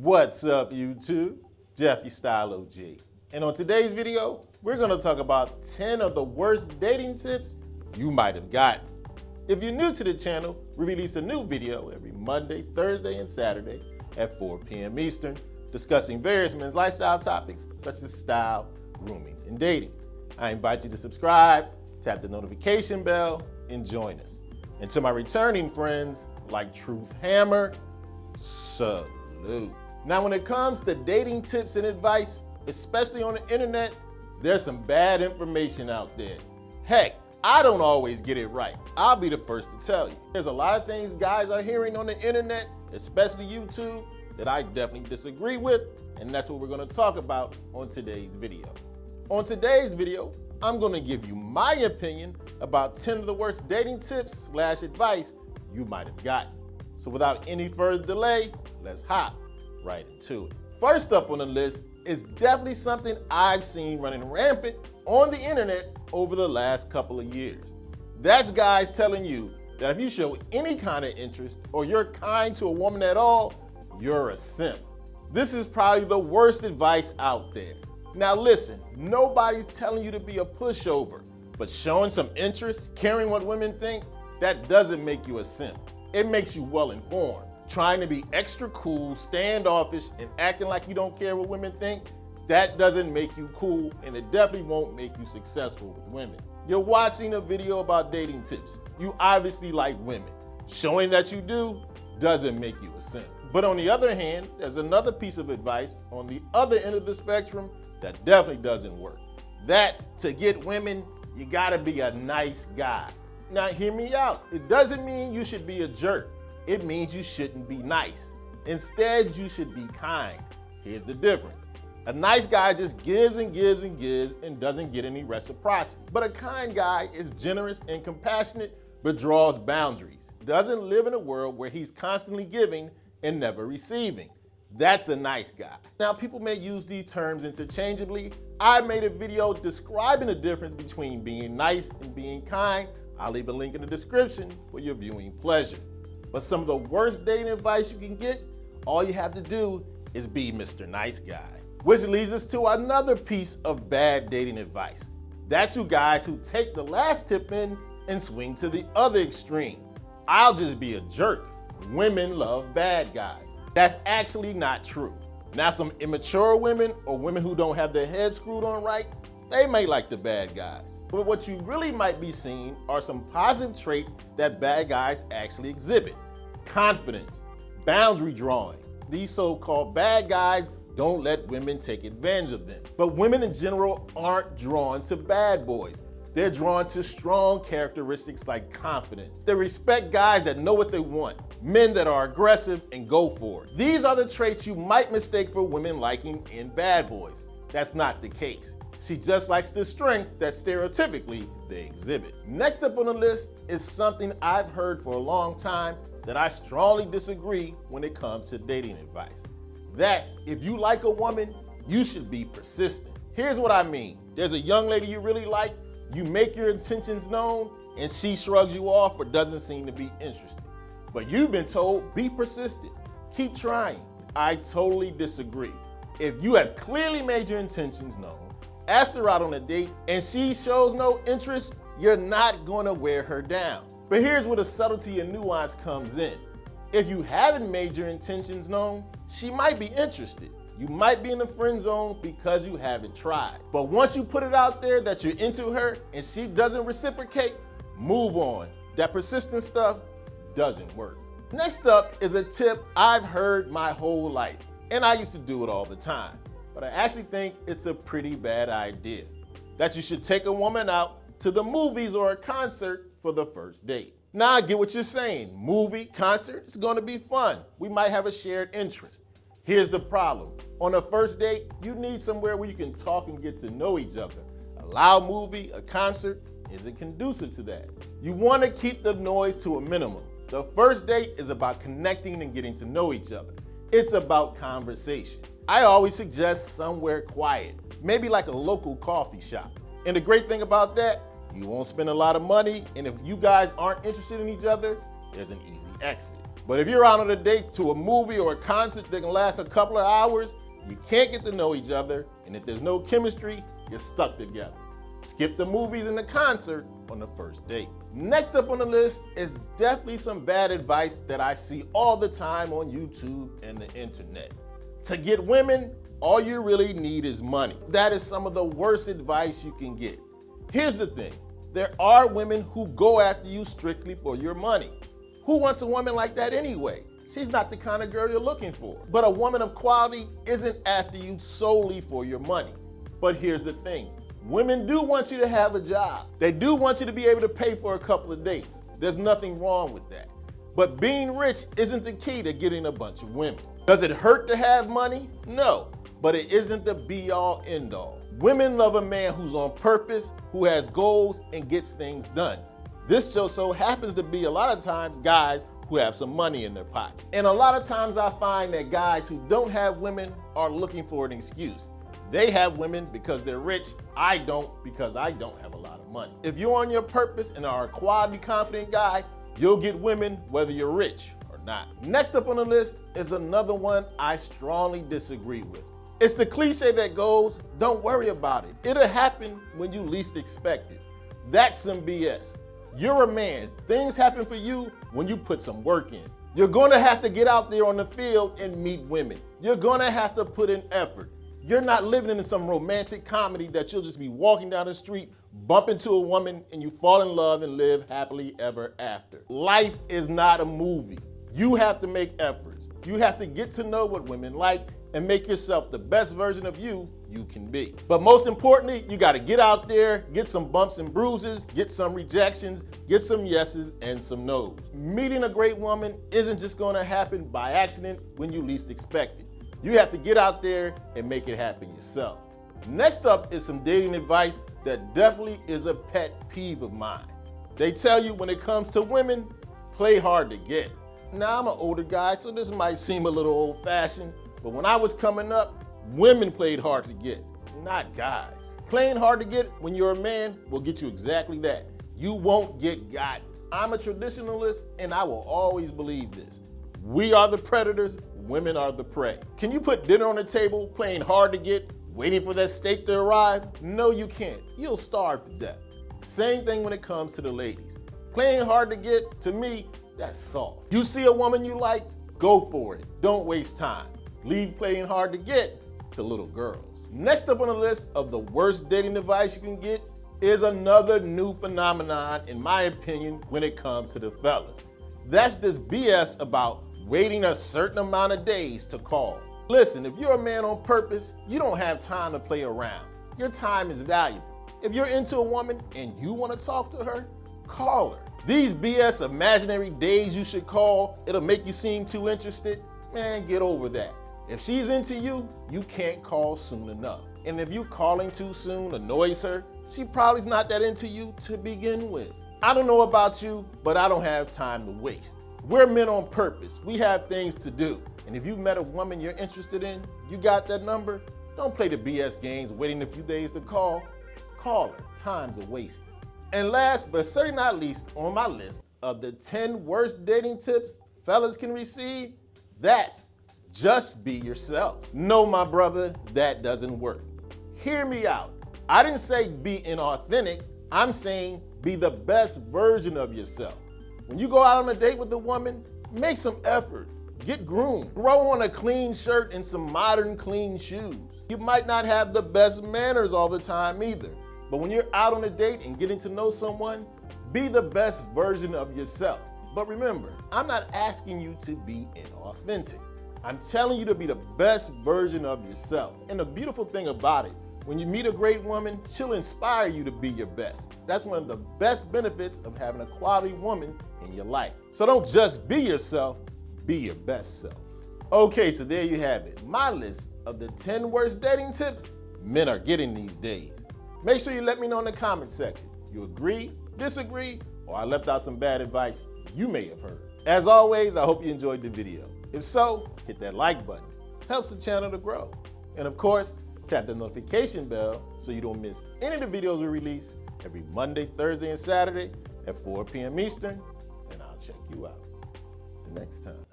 What's up, YouTube? Jeffy Style O.G. And on today's video, we're gonna talk about 10 of the worst dating tips you might have gotten. If you're new to the channel, we release a new video every Monday, Thursday, and Saturday at 4 p.m. Eastern, discussing various men's lifestyle topics such as style, grooming, and dating. I invite you to subscribe, tap the notification bell, and join us. And to my returning friends like Truth Hammer, salute. Now, when it comes to dating tips and advice, especially on the internet, there's some bad information out there. Heck, I don't always get it right. I'll be the first to tell you. There's a lot of things guys are hearing on the internet, especially YouTube, that I definitely disagree with, and that's what we're gonna talk about on today's video. On today's video, I'm gonna give you my opinion about 10 of the worst dating tips / advice you might have gotten. So without any further delay, let's hop right into it. First up on the list is definitely something I've seen running rampant on the internet over the last couple of years. That's guys telling you that if you show any kind of interest or you're kind to a woman at all, you're a simp. This is probably the worst advice out there. Now listen, nobody's telling you to be a pushover, but showing some interest, caring what women think, that doesn't make you a simp. It makes you well informed. Trying to be extra cool, standoffish, and acting like you don't care what women think, that doesn't make you cool, and it definitely won't make you successful with women. You're watching a video about dating tips. You obviously like women. Showing that you do doesn't make you a simp. But on the other hand, there's another piece of advice on the other end of the spectrum that definitely doesn't work. That's to get women, you gotta be a nice guy. Now hear me out. It doesn't mean you should be a jerk. It means you shouldn't be nice. Instead, you should be kind. Here's the difference. A nice guy just gives and gives and gives and doesn't get any reciprocity. But a kind guy is generous and compassionate, but draws boundaries. Doesn't live in a world where he's constantly giving and never receiving. That's a nice guy. Now, people may use these terms interchangeably. I made a video describing the difference between being nice and being kind. I'll leave a link in the description for your viewing pleasure. But some of the worst dating advice you can get, all you have to do is be Mr. Nice Guy. Which leads us to another piece of bad dating advice. That's you guys who take the last tip in and swing to the other extreme. I'll just be a jerk. Women love bad guys. That's actually not true. Now, some immature women or women who don't have their heads screwed on right, they may like the bad guys. But what you really might be seeing are some positive traits that bad guys actually exhibit. Confidence, boundary drawing. These so-called bad guys don't let women take advantage of them. But women in general aren't drawn to bad boys. They're drawn to strong characteristics like confidence. They respect guys that know what they want, men that are aggressive and go for it. These are the traits you might mistake for women liking in bad boys. That's not the case. She just likes the strength that stereotypically they exhibit. Next up on the list is something I've heard for a long time that I strongly disagree when it comes to dating advice. That's if you like a woman, you should be persistent. Here's what I mean. There's a young lady you really like, you make your intentions known, and she shrugs you off or doesn't seem to be interested. But you've been told, be persistent, keep trying. I totally disagree. If you have clearly made your intentions known, asked her out on a date, and she shows no interest, you're not gonna wear her down. But here's where the subtlety and nuance comes in. If you haven't made your intentions known, she might be interested. You might be in the friend zone because you haven't tried. But once you put it out there that you're into her and she doesn't reciprocate, move on. That persistent stuff doesn't work. Next up is a tip I've heard my whole life, and I used to do it all the time. But I actually think it's a pretty bad idea. That you should take a woman out to the movies or a concert for the first date. Now I get what you're saying. Movie, concert, it's gonna be fun. We might have a shared interest. Here's the problem. On a first date, you need somewhere where you can talk and get to know each other. A loud movie, a concert, isn't conducive to that. You wanna keep the noise to a minimum. The first date is about connecting and getting to know each other. It's about conversation. I always suggest somewhere quiet, maybe like a local coffee shop. And the great thing about that, you won't spend a lot of money, and if you guys aren't interested in each other, there's an easy exit. But if you're out on a date to a movie or a concert that can last a couple of hours, you can't get to know each other, and if there's no chemistry, you're stuck together. Skip the movies and the concert on the first date. Next up on the list is definitely some bad advice that I see all the time on YouTube and the internet. To get women, all you really need is money. That is some of the worst advice you can get. Here's the thing, there are women who go after you strictly for your money. Who wants a woman like that anyway? She's not the kind of girl you're looking for. But a woman of quality isn't after you solely for your money. But here's the thing, women do want you to have a job. They do want you to be able to pay for a couple of dates. There's nothing wrong with that. But being rich isn't the key to getting a bunch of women. Does it hurt to have money? No, but it isn't the be-all, end-all. Women love a man who's on purpose, who has goals, and gets things done. This just so happens to be a lot of times guys who have some money in their pocket. And a lot of times I find that guys who don't have women are looking for an excuse. They have women because they're rich. I don't because I don't have a lot of money. If you're on your purpose and are a quality, confident guy, you'll get women whether you're rich or not. Next up on the list is another one I strongly disagree with. It's the cliche that goes, don't worry about it. It'll happen when you least expect it. That's some BS. You're a man. Things happen for you when you put some work in. You're gonna have to get out there on the field and meet women. You're gonna have to put in effort. You're not living in some romantic comedy that you'll just be walking down the street, bump into a woman, and you fall in love and live happily ever after. Life is not a movie. You have to make efforts. You have to get to know what women like and make yourself the best version of you can be. But most importantly, you gotta get out there, get some bumps and bruises, get some rejections, get some yeses and some nos. Meeting a great woman isn't just gonna happen by accident when you least expect it. You have to get out there and make it happen yourself. Next up is some dating advice that definitely is a pet peeve of mine. They tell you when it comes to women, play hard to get. Now I'm an older guy, so this might seem a little old-fashioned, but when I was coming up, women played hard to get, not guys. Playing hard to get when you're a man will get you exactly that. You won't get gotten. I'm a traditionalist and I will always believe this. We are the predators, women are the prey. Can you put dinner on the table playing hard to get, waiting for that steak to arrive? No, you can't. You'll starve to death. Same thing when it comes to the ladies. Playing hard to get, to me, that's soft. You see a woman you like, go for it. Don't waste time. Leave playing hard to get to little girls. Next up on the list of the worst dating advice you can get is another new phenomenon, in my opinion, when it comes to the fellas. That's this BS about waiting a certain amount of days to call. Listen, if you're a man on purpose, you don't have time to play around. Your time is valuable. If you're into a woman and you want to talk to her, call her. These BS imaginary days you should call, it'll make you seem too interested, man, get over that. If she's into you, you can't call soon enough. And if you calling too soon annoys her, she probably's not that into you to begin with. I don't know about you, but I don't have time to waste. We're men on purpose. We have things to do. And if you've met a woman you're interested in, you got that number, don't play the BS games waiting a few days to call. Call her. Time's a waste. And last but certainly not least on my list of the 10 worst dating tips fellas can receive, that's just be yourself. No, my brother, that doesn't work. Hear me out. I didn't say be inauthentic. I'm saying be the best version of yourself. When you go out on a date with a woman, make some effort. Get groomed. Throw on a clean shirt and some modern clean shoes. You might not have the best manners all the time either, but when you're out on a date and getting to know someone, be the best version of yourself. But remember, I'm not asking you to be inauthentic. I'm telling you to be the best version of yourself. And the beautiful thing about it, when you meet a great woman, she'll inspire you to be your best. That's one of the best benefits of having a quality woman in your life. So don't just be yourself, be your best self. Okay, so there you have it. My list of the 10 worst dating tips men are getting these days. Make sure you let me know in the comment section. You agree, disagree, or I left out some bad advice you may have heard. As always, I hope you enjoyed the video. If so, hit that like button. Helps the channel to grow. And of course, tap the notification bell so you don't miss any of the videos we release every Monday, Thursday, and Saturday at 4 p.m. Eastern, and I'll check you out. next time.